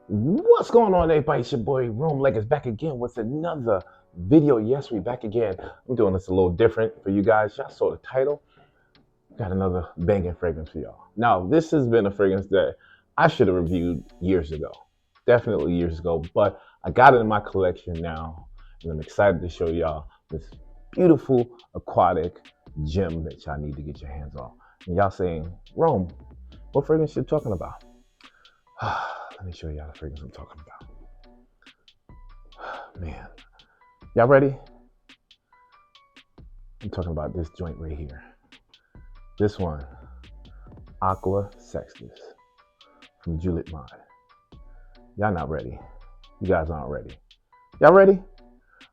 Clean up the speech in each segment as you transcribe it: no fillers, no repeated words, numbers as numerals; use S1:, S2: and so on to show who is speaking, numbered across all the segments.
S1: What's going on, everybody? It's your boy Rome Leg is back again with another video. Yes, we back again. I'm doing this a little different for you guys. Y'all saw the title. Got another banging fragrance for y'all. Now, this has been a fragrance that I should have reviewed years ago. Definitely years ago, but I got it in my collection now, and I'm excited to show y'all this beautiful aquatic gem that y'all need to get your hands on. And y'all saying, Rome, what fragrance you talking about? Let me show y'all the fragrance I'm talking about. Man, y'all ready? I'm talking about this joint right here. This one, Aqua Sextius from Juliet Mind. Y'all not ready. You guys aren't ready. Y'all ready?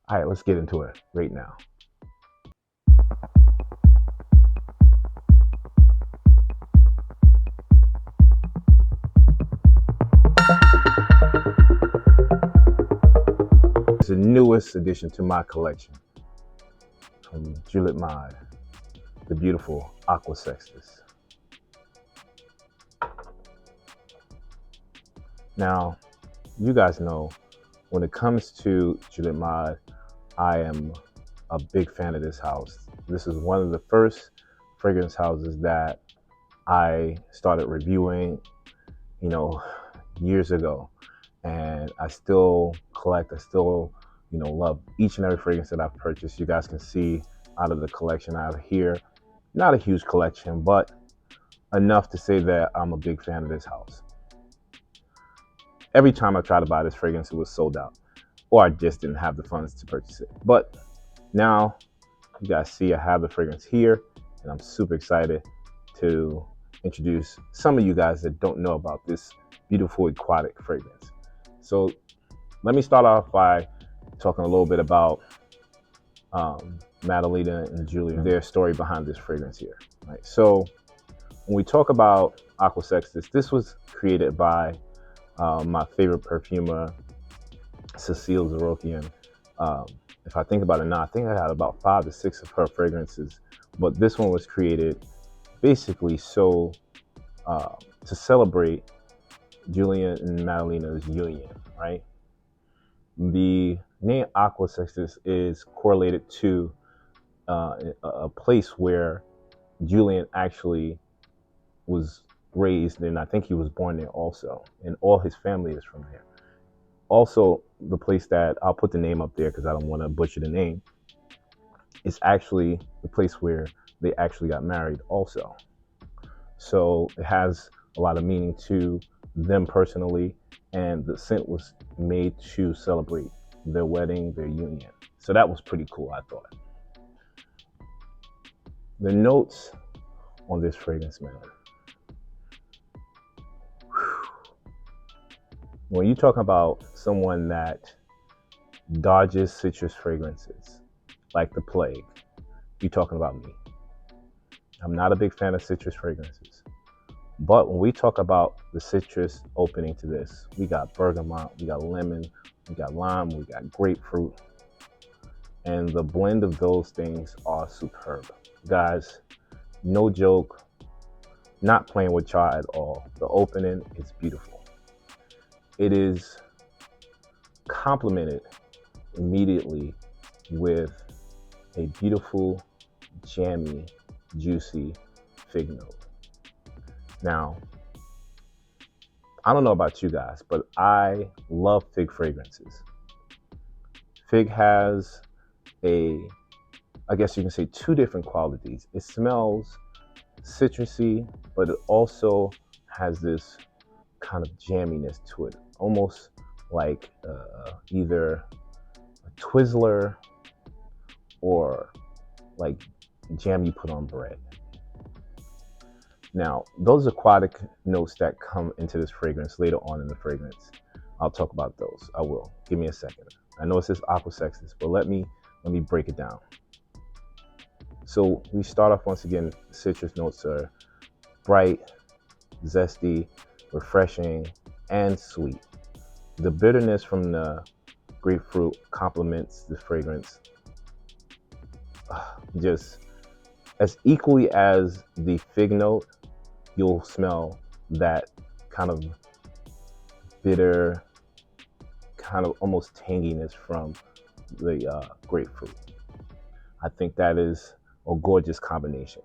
S1: All right, let's get into it right now. It's the newest addition to my collection from Juliet Mind, the beautiful Aqua Sextius. Now, you guys know when it comes to Juliet Mind, I am a big fan of this house. This is one of the first fragrance houses that I started reviewing, years ago. And I still collect, I still, love each and every fragrance that I've purchased. You guys can see out of the collection I have here, not a huge collection, but enough to say that I'm a big fan of this house. Every time I tried to buy this fragrance, it was sold out, or I just didn't have the funds to purchase it. But now you guys see I have the fragrance here, and I'm super excited to introduce some of you guys that don't know about this beautiful aquatic fragrance. So let me start off by talking a little bit about Madalena and Julia, their story behind this fragrance here. Right. So when we talk about Aqua Sextius, this was created by my favorite perfumer, Cecile Zarokian. If I think about it now, I think I had about 5 to 6 of her fragrances, but this one was created basically to celebrate Julia and Madalena's union, right? The name Aqua Sextius is correlated to a place where Julian actually was raised, and I think he was born there also, and all his family is from there. Also, the place that I'll put the name up there because I don't want to butcher the name, is actually the place where they actually got married also. So it has a lot of meaning to them personally, and the scent was made to celebrate their wedding, their union. So that was pretty cool, I thought. The notes on this fragrance, man. When you talk about someone that dodges citrus fragrances like the plague, you're talking about me. I'm not a big fan of citrus fragrances. But when we talk about the citrus opening to this, we got bergamot, we got lemon, we got lime, we got grapefruit. And the blend of those things are superb. Guys, no joke, not playing with y'all at all. The opening is beautiful. It is complemented immediately with a beautiful, jammy, juicy fig note. Now, I don't know about you guys, but I love fig fragrances. Fig has I guess you can say, 2 different qualities. It smells citrusy, but it also has this kind of jamminess to it, almost like either a Twizzler or like jam you put on bread. Now, those aquatic notes that come into this fragrance later on in the fragrance, I'll talk about those. I will. Give me a second. I know it says Aqua Sextius, but let me break it down. So we start off once again, citrus notes are bright, zesty, refreshing, and sweet. The bitterness from the grapefruit complements the fragrance just as equally as the fig note. You'll smell that kind of bitter, kind of almost tanginess from the grapefruit. I think that is a gorgeous combination.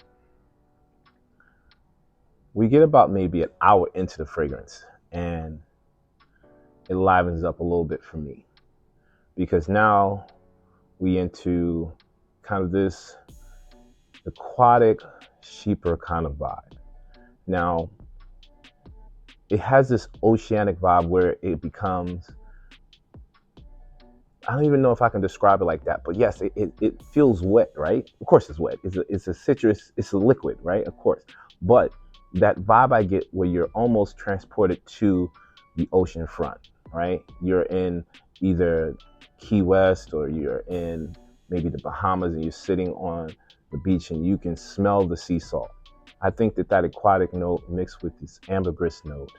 S1: We get about maybe an hour into the fragrance, and it livens up a little bit for me, because now we into kind of this aquatic, sheeper kind of vibe. Now, it has this oceanic vibe where it becomes, I don't even know if I can describe it like that, but yes, it feels wet, right? Of course it's wet. It's a citrus, it's a liquid, right? Of course. But that vibe I get where you're almost transported to the ocean front, right? You're in either Key West, or you're in maybe the Bahamas, and you're sitting on the beach and you can smell the sea salt. I think that that aquatic note mixed with this ambergris note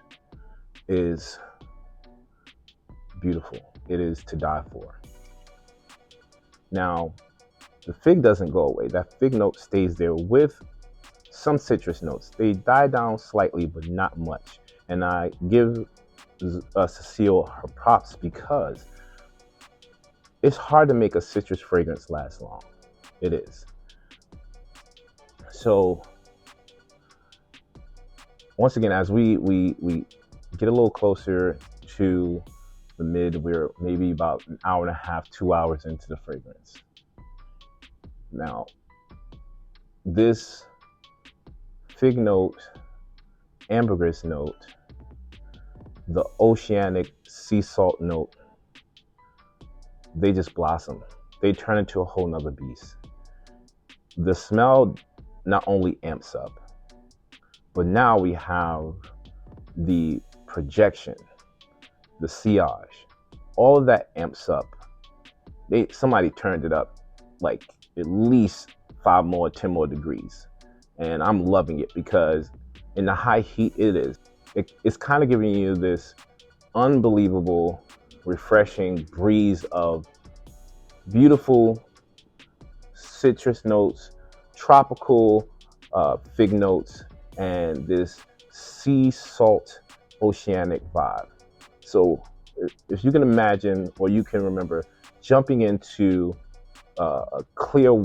S1: is beautiful. It is to die for. Now, the fig doesn't go away. That fig note stays there with some citrus notes. They die down slightly, but not much. And I give Cecile her props, because it's hard to make a citrus fragrance last long. It is. So once again, as we get a little closer to the mid, we're maybe about an hour and a half, 2 hours into the fragrance. Now, this fig note, ambergris note, the oceanic sea salt note, they just blossom. They turn into a whole nother beast. The smell not only amps up, but now we have the projection, the sillage, all of that amps up. Somebody turned it up like at least 5 more, 10 more degrees. And I'm loving it, because in the high heat it's kind of giving you this unbelievable, refreshing breeze of beautiful citrus notes, tropical fig notes, and this sea salt oceanic vibe. So if you can imagine, or you can remember jumping into a clear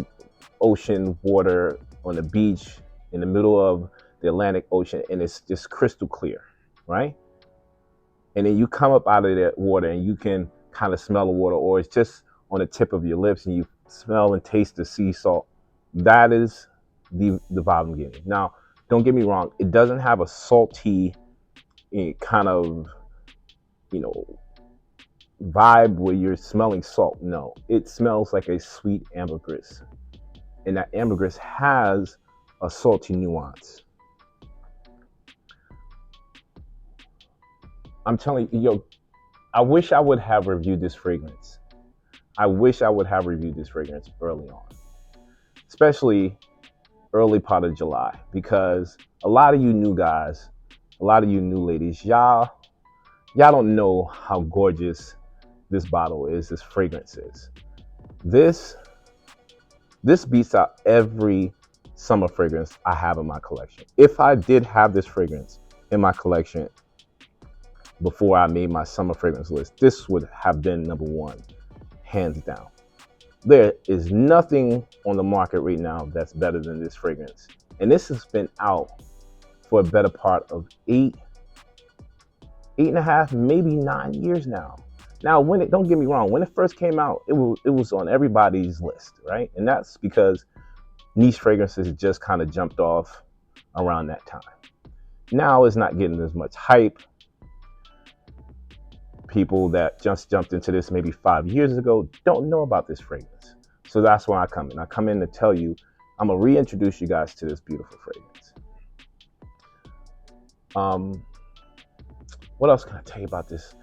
S1: ocean water on the beach in the middle of the Atlantic Ocean, and it's just crystal clear, right? And then you come up out of that water and you can kind of smell the water, or it's just on the tip of your lips and you smell and taste the sea salt. That is the vibe I'm getting. Now, don't get me wrong, it doesn't have a salty kind of, vibe where you're smelling salt. No, it smells like a sweet ambergris. And that ambergris has a salty nuance. I'm telling you, I wish I would have reviewed this fragrance. I wish I would have reviewed this fragrance early on, especially early part of July, because a lot of you new guys, a lot of you new ladies, y'all don't know how gorgeous this bottle is, this fragrance is. This beats out every summer fragrance I have in my collection. If I did have this fragrance in my collection before I made my summer fragrance list, this would have been number one, hands down. There is nothing on the market right now that's better than this fragrance. And this has been out for a better part of 8.5, maybe 9 years now. Now, don't get me wrong, when it first came out, it was on everybody's list, right? And that's because niche fragrances just kind of jumped off around that time. Now it's not getting as much hype. People that just jumped into this maybe 5 years ago don't know about this fragrance. So that's why I come in. I come in to tell you, I'm gonna reintroduce you guys to this beautiful fragrance. What else can I tell you about this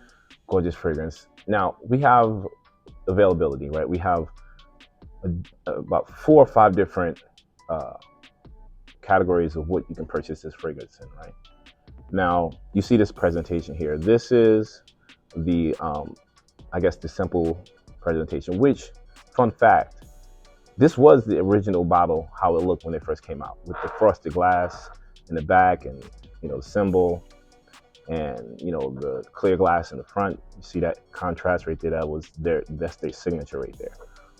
S1: gorgeous fragrance? Now, we have availability, right? We have about 4 or 5 different categories of what you can purchase this fragrance in, right? Now, you see this presentation here. This is the, I guess, the simple presentation, which, fun fact, this was the original bottle, how it looked when it first came out, with the frosted glass in the back and, the symbol. and the clear glass in the front. You see that contrast right there? That's their signature right there.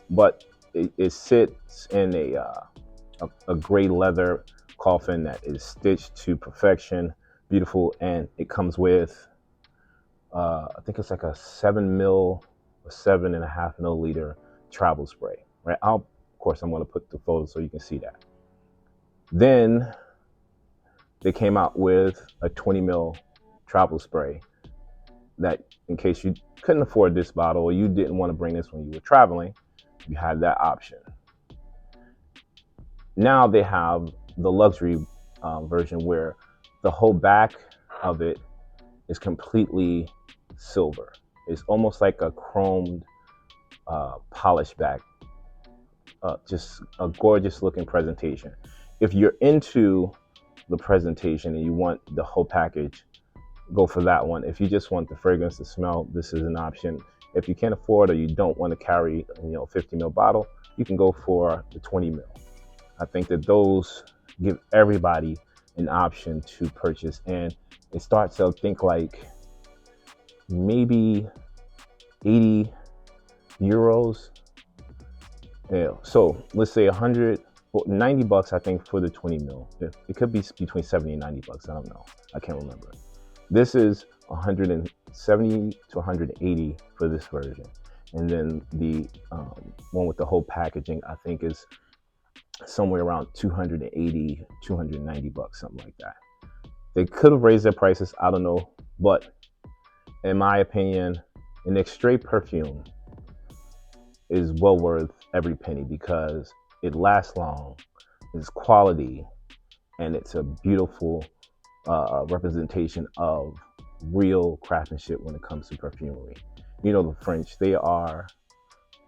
S1: But it sits in a gray leather coffin that is stitched to perfection, beautiful, and it comes with I think it's like a 7 ml or 7.5 milliliter travel spray. Right? Of course, I'm going to put the photo so you can see that. Then they came out with a 20 ml travel spray that, in case you couldn't afford this bottle or you didn't want to bring this when you were traveling, you had that option. Now they have the luxury version where the whole back of it is completely silver. It's almost like a chromed polished back. Just a gorgeous looking presentation. If you're into the presentation and you want the whole package, go for that one. If you just want the fragrance to smell, this is an option. If you can't afford or you don't want to carry 50 ml bottle, you can go for the 20 ml. I think that those give everybody an option to purchase, and it starts to think like maybe 80 euros. Yeah, so let's say 90 bucks, I think, for the 20 mil. It could be between 70 and 90 bucks. I don't know. I can't remember. This is 170 to 180 for this version. And then the one with the whole packaging, I think, is somewhere around 280, 290 bucks, something like that. They could have raised their prices. I don't know. But in my opinion, an extrait perfume is well worth every penny because it lasts long, it's quality, and it's a beautiful representation of real craftsmanship when it comes to perfumery. The French, they are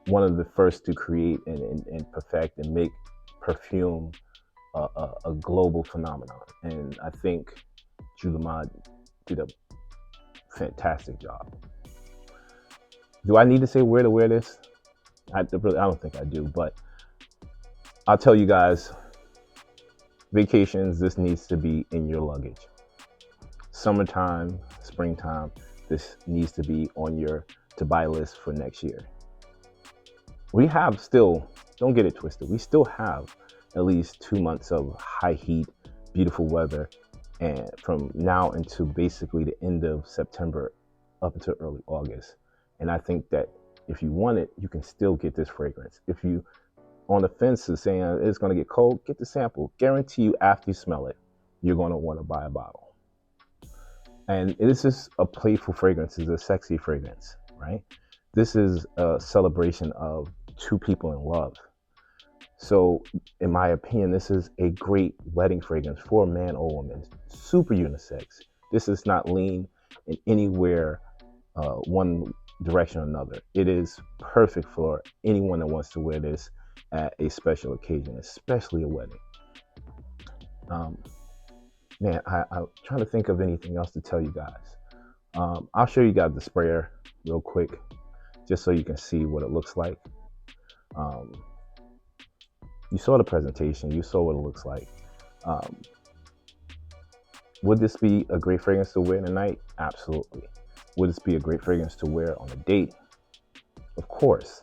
S1: one of the first to create and perfect and make perfume a global phenomenon. And I think Julimad did a fantastic job. Do I need to say where to wear this? I don't think I do, but I'll tell you guys, vacations, this needs to be in your luggage. Summertime, springtime, this needs to be on your to buy list for next year. We have still, don't get it twisted, we still have at least 2 months of high heat, beautiful weather, and from now into basically the end of September up until early August. And I think that if you want it, you can still get this fragrance. If you on the fence is saying it's going to get cold, get the sample. Guarantee you after you smell it, you're going to want to buy a bottle. And this is a playful fragrance. It's a sexy fragrance, right? This is a celebration of two people in love. So in my opinion, this is a great wedding fragrance for a man or woman. Super unisex. This is not lean in anywhere one direction or another. It is perfect for anyone that wants to wear this at a special occasion, especially a wedding. Man, I'm trying to think of anything else to tell you guys. I'll show you guys the sprayer real quick, just so you can see what it looks like. You saw the presentation, you saw what it looks like. Would this be a great fragrance to wear tonight? Absolutely. Would this be a great fragrance to wear on a date? Of course.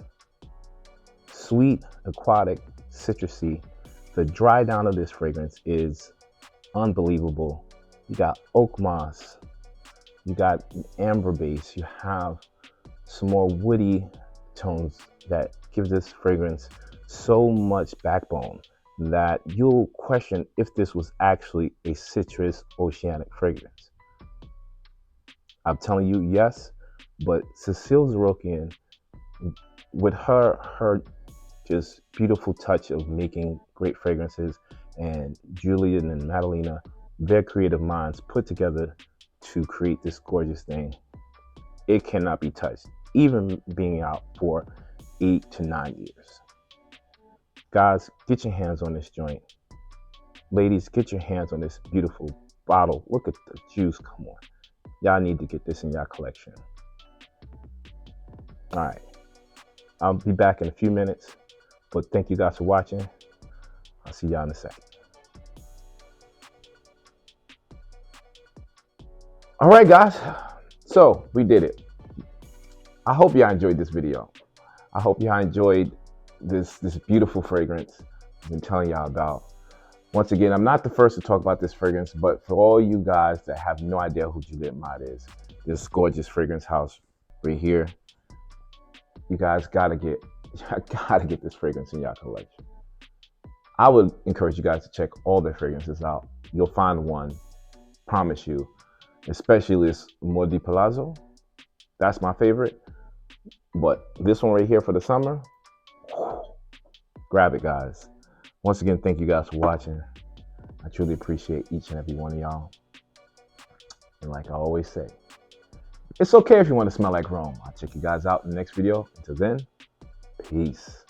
S1: Sweet, aquatic, citrusy. The dry down of this fragrance is unbelievable. You got oak moss, you got an amber base, you have some more woody tones that give this fragrance so much backbone that you'll question if this was actually a citrus oceanic fragrance. I'm telling you, yes, but Cecile Zarokian, with her just beautiful touch of making great fragrances, and Julian and Madalena, their creative minds put together to create this gorgeous thing, it cannot be touched, even being out for 8 to 9 years. Guys, get your hands on this joint. Ladies, get your hands on this beautiful bottle. Look at the juice, come on. Y'all need to get this in your collection. All right, I'll be back in a few minutes, but thank you guys for watching. I'll see y'all in a second. All right, guys. So we did it. I hope y'all enjoyed this video. I hope y'all enjoyed this beautiful fragrance I've been telling y'all about. Once again, I'm not the first to talk about this fragrance, but for all you guys that have no idea who Juliet Mott is, this gorgeous fragrance house right here, you guys gotta get this fragrance in your collection. I would encourage you guys to check all their fragrances out. You'll find one, promise you, especially this Modi Palazzo. That's my favorite. But this one right here for the summer, grab it, guys. Once again, thank you guys for watching. I truly appreciate each and every one of y'all. And like I always say, it's okay if you want to smell like Rome. I'll check you guys out in the next video. Until then, peace.